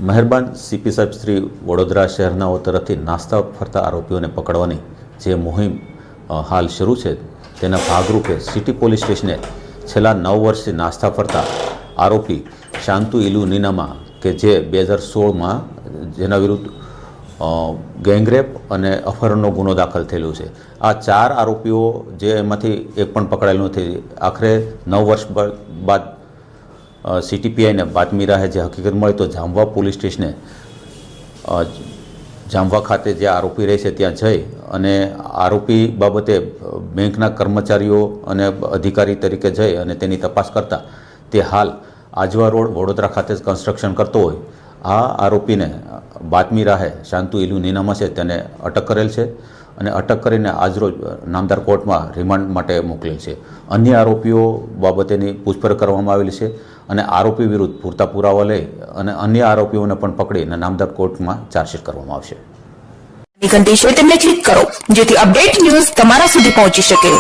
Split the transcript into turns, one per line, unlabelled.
મહેરબાન સીપી સાહેબ શ્રી વડોદરા શહેરનાઓ તરફથી નાસ્તા ફરતા આરોપીઓને પકડવાની જે મુહિમ હાલ શરૂ છે તેના ભાગરૂપે સિટી પોલીસ સ્ટેશને છેલ્લા 9 વર્ષથી નાસ્તા ફરતા આરોપી શાંતુ ઇલુ નીનામા કે જે 2016માં જેના વિરુદ્ધ ગેંગરેપ અને અપહરણનો ગુનો દાખલ થયેલો છે. આ 4 આરોપીઓ જે એમાંથી એક પણ પકડાયેલું નથી. આખરે 9 વર્ષ બાદ CTPIને બાતમી રહે જે હકીકત મળી તો જામવા પોલીસ સ્ટેશને જામવા ખાતે જે આરોપી રહે છે ત્યાં જઈ અને આરોપી બાબતે બેંકના કર્મચારીઓ અને અધિકારી તરીકે જઈ અને તેની તપાસ કરતા તે હાલ આજવા રોડ વડોદરા ખાતે જ કન્સ્ટ્રક્શન કરતો હોય આ આરોપીને બાતમી રાહે શાંતુ ઇલુ નીનામા છે તેને અટક કરેલ છે અને અટક કરીને આજરોજ નામદાર કોર્ટમાં રિમાન્ડ માટે મોકલેલ છે. અન્ય આરોપીઓ બાબતેની પૂછપરછ કરવામાં આવેલી છે અને આરોપી વિરુદ્ધ પૂરતા પુરાવા લઈ અને અન્ય આરોપીઓને પણ પકડીને નામદાર કોર્ટમાં ચાર્જશીટ કરવામાં આવશે.
ઘંટી છે તેમને ક્લિક કરો જેથી અપડેટ ન્યૂઝ તમારા સુધી પહોંચી શકે.